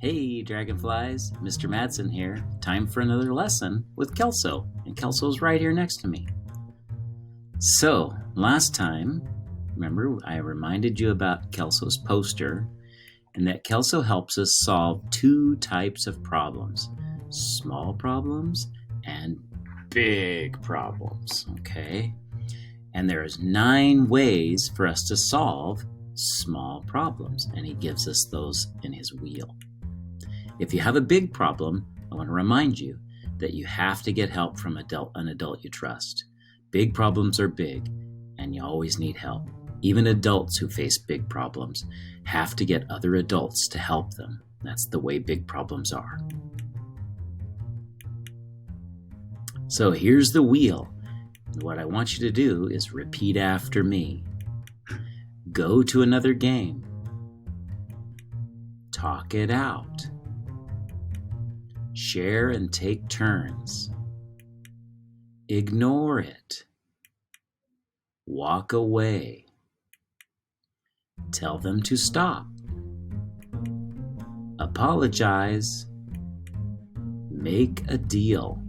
Hey Dragonflies, Mr. Madsen here. Time for another lesson with Kelso, and Kelso's right here next to me. So, last time, remember I reminded you about Kelso's poster, and that Kelso helps us solve two types of problems. Small problems and big problems, okay? And there's 9 ways for us to solve small problems, and he gives us those in his wheel. If you have a big problem, I want to remind you that you have to get help from an adult you trust. Big problems are big, and you always need help. Even adults who face big problems have to get other adults to help them. That's the way big problems are. So here's the wheel. What I want you to do is repeat after me. Go to another game. Talk it out. Share and take turns. Ignore it. Walk away. Tell them to stop. Apologize. Make a deal.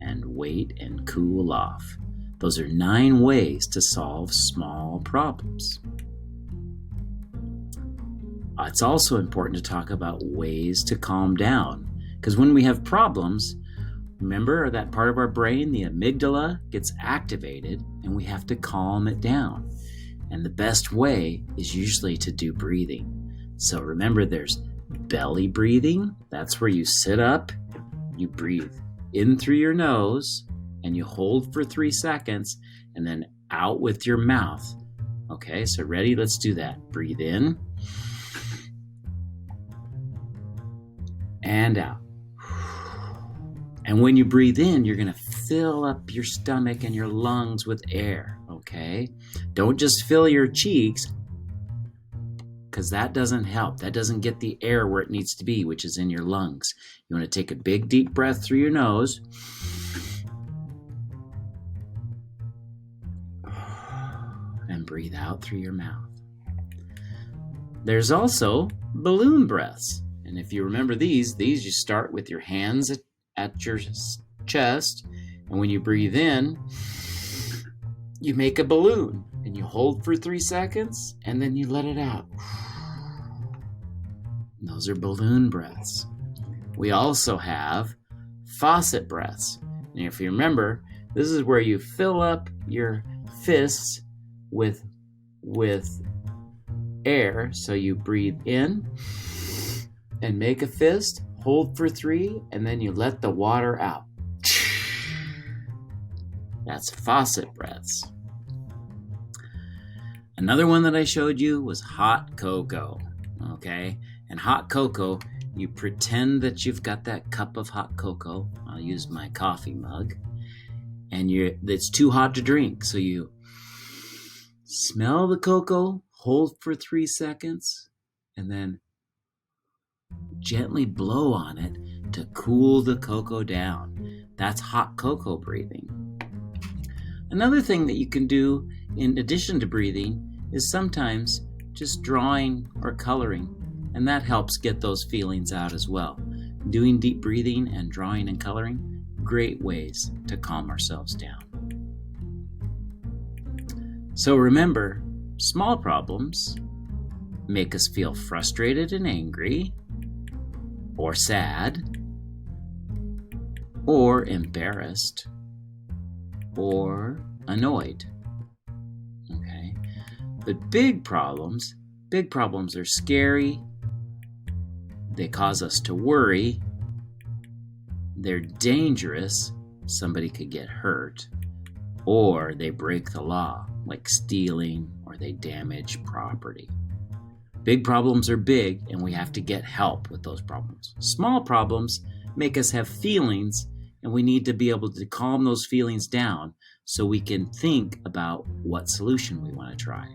And wait and cool off. Those are 9 ways to solve small problems. It's also important to talk about ways to calm down, because when we have problems, remember that part of our brain, the amygdala, gets activated and we have to calm it down. And the best way is usually to do breathing. So remember, there's belly breathing. That's where you sit up, you breathe in through your nose, and you hold for 3 seconds, and then out with your mouth. Okay, so ready? Let's do that. Breathe in and out. And when you breathe in, you're going to fill up your stomach and your lungs with air, okay? Don't just fill your cheeks, because that doesn't help. That doesn't get the air where it needs to be, which is in your lungs. You want to take a big, deep breath through your nose. And breathe out through your mouth. There's also balloon breaths. And if you remember these you start with your hands at your chest. And when you breathe in, you make a balloon. And you hold for 3 seconds, and then you let it out. Those are balloon breaths. We also have faucet breaths. And if you remember, this is where you fill up your fists with air. So you breathe in and make a fist, hold for 3, and then you let the water out. That's faucet breaths. Another one that I showed you was hot cocoa, okay? And hot cocoa, you pretend that you've got that cup of hot cocoa. I'll use my coffee mug. And it's too hot to drink, so you smell the cocoa, hold for 3 seconds, and then gently blow on it to cool the cocoa down. That's hot cocoa breathing. Another thing that you can do in addition to breathing is sometimes just drawing or coloring, and that helps get those feelings out as well. Doing deep breathing and drawing and coloring, great ways to calm ourselves down. So remember, small problems make us feel frustrated and angry, or sad, or embarrassed, or annoyed. Okay? But big problems are scary. They cause us to worry. They're dangerous. Somebody could get hurt. Or they break the law, like stealing, or they damage property. Big problems are big, and we have to get help with those problems. Small problems make us have feelings, and we need to be able to calm those feelings down so we can think about what solution we want to try.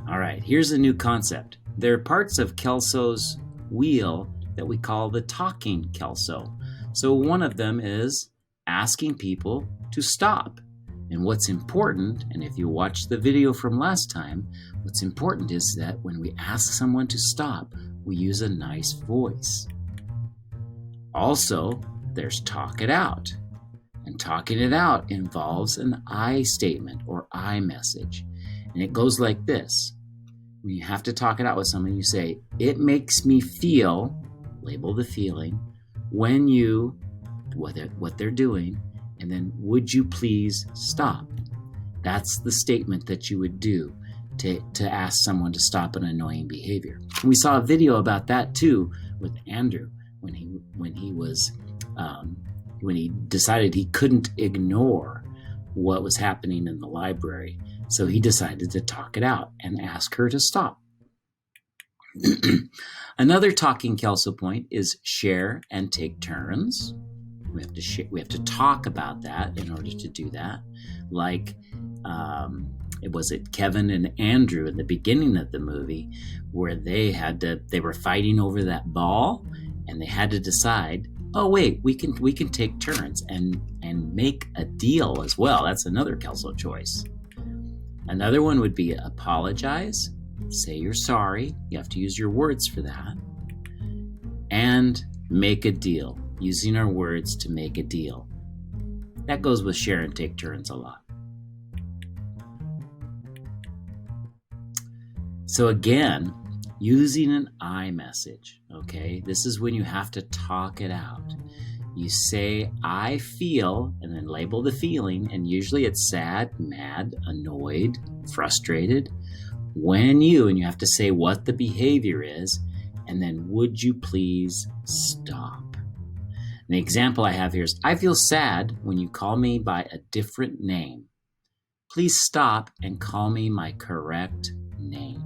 All right, here's a new concept. There are parts of Kelso's wheel that we call the talking Kelso. So one of them is asking people to stop And what's important, and if you watch the video from last time, what's important is that when we ask someone to stop, we use a nice voice. Also, there's talk it out. And talking it out involves an I statement or I message. And it goes like this. When you have to talk it out with someone, you say, it makes me feel, label the feeling, when you, what they're doing, and then would you please stop? That's the statement that you would do to ask someone to stop an annoying behavior. And we saw a video about that too with Andrew when he decided he couldn't ignore what was happening in the library. So he decided to talk it out and ask her to stop. Another talking Kelso point is share and take turns. We have to talk about that in order to do that. Like, was it Kevin and Andrew in the beginning of the movie where they were fighting over that ball and they had to decide, oh wait, we can take turns and make a deal as well. That's another Kelso choice. Another one would be apologize, say you're sorry. You have to use your words for that. And make a deal, using our words to make a deal. That goes with share and take turns a lot. So again, using an I message, okay? This is when you have to talk it out. You say, I feel, and then label the feeling, and usually it's sad, mad, annoyed, frustrated. And you have to say what the behavior is, and then would you please stop? The example I have here is, I feel sad when you call me by a different name. Please stop and call me my correct name.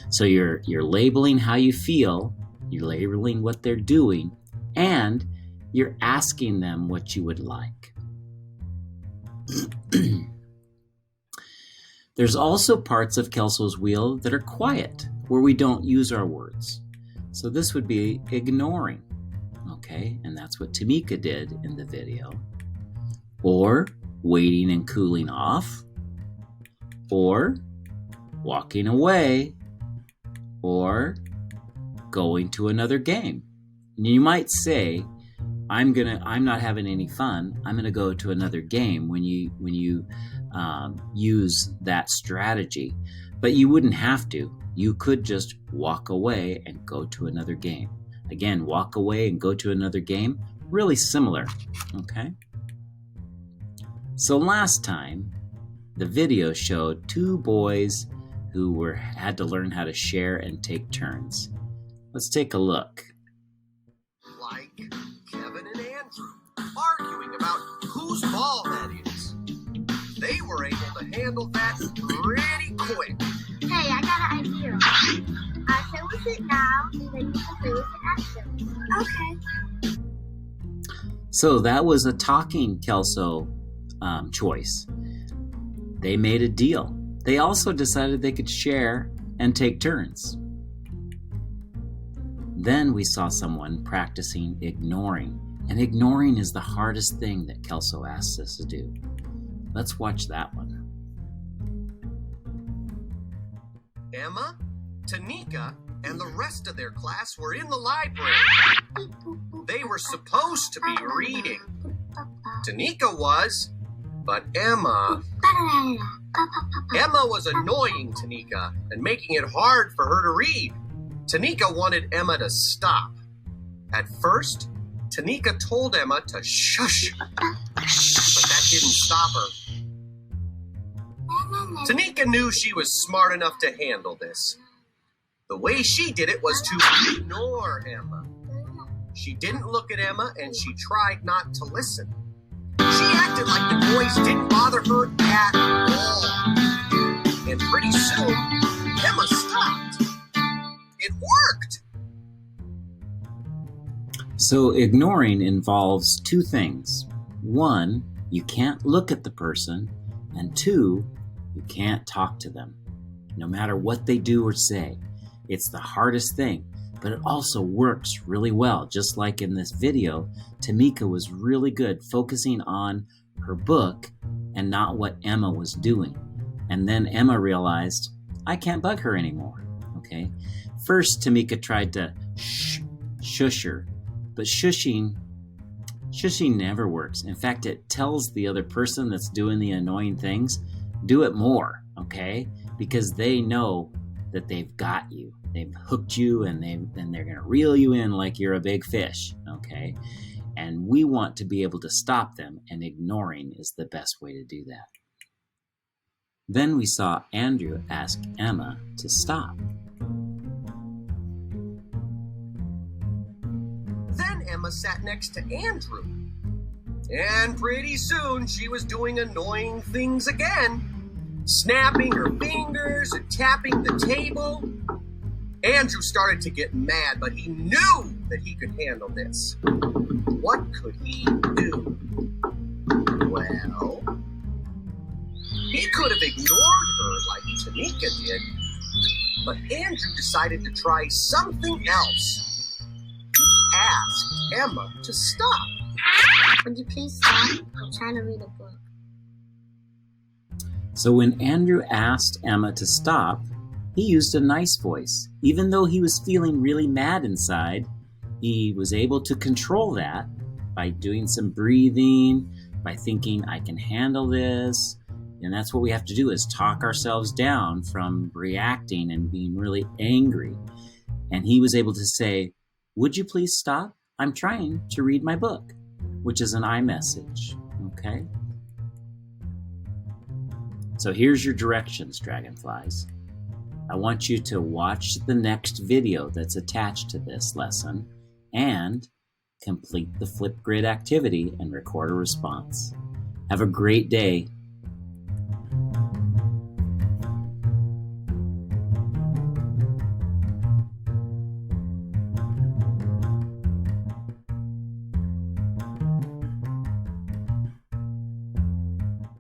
So you're labeling how you feel, you're labeling what they're doing, and you're asking them what you would like. There's also parts of Kelso's wheel that are quiet, where we don't use our words. So this would be ignoring, okay? And that's what Tamika did in the video. Or waiting and cooling off, or walking away, or going to another game. You might say, I'm not having any fun. I'm gonna go to another game when you use that strategy, but you wouldn't have to. You could just walk away and go to another game. Again, walk away and go to another game, really similar, okay? So last time, the video showed two boys who had to learn how to share and take turns. Let's take a look. Like Kevin and Andrew arguing about whose ball that is. They were able to handle that pretty quick. Hey, I got an idea. I play with it now, and then you can play with it after. Okay. So that was a talking Kelso choice. They made a deal. They also decided they could share and take turns. Then we saw someone practicing ignoring, and ignoring is the hardest thing that Kelso asks us to do. Let's watch that one. Emma, Tanika, and the rest of their class were in the library. They were supposed to be reading. Tanika was, but Emma was annoying Tanika and making it hard for her to read. Tanika wanted Emma to stop. At first, Tanika told Emma to shush, but that didn't stop her. Tanika knew she was smart enough to handle this. The way she did it was to ignore Emma. She didn't look at Emma and she tried not to listen. She acted like the boys didn't bother her at all. And pretty soon, Emma stopped. It worked! So ignoring involves two things. One, you can't look at the person, and two, you can't talk to them, no matter what they do or say. It's the hardest thing, but it also works really well. Just like in this video, Tamika was really good focusing on her book and not what Emma was doing. And then Emma realized, I can't bug her anymore. Okay. First, Tamika tried to shush her, but shushing never works. In fact, it tells the other person that's doing the annoying things, do it more, okay? Because they know that they've got you. They've hooked you and they're going to reel you in like you're a big fish, okay? And we want to be able to stop them, and ignoring is the best way to do that. Then we saw Andrew ask Emma to stop. Then Emma sat next to Andrew. And pretty soon she was doing annoying things again, snapping her fingers and tapping the table. Andrew started to get mad, but he knew that he could handle this. What could he do? Well, he could have ignored her like Tamika did, but Andrew decided to try something else. He asked Emma to stop. Would you please stop? I'm trying to read a book. So when Andrew asked Emma to stop, he used a nice voice. Even though he was feeling really mad inside, he was able to control that by doing some breathing, by thinking, I can handle this. And that's what we have to do, is talk ourselves down from reacting and being really angry. And he was able to say, would you please stop? I'm trying to read my book, which is an iMessage, okay? So here's your directions, dragonflies. I want you to watch the next video that's attached to this lesson and complete the Flipgrid activity and record a response. Have a great day.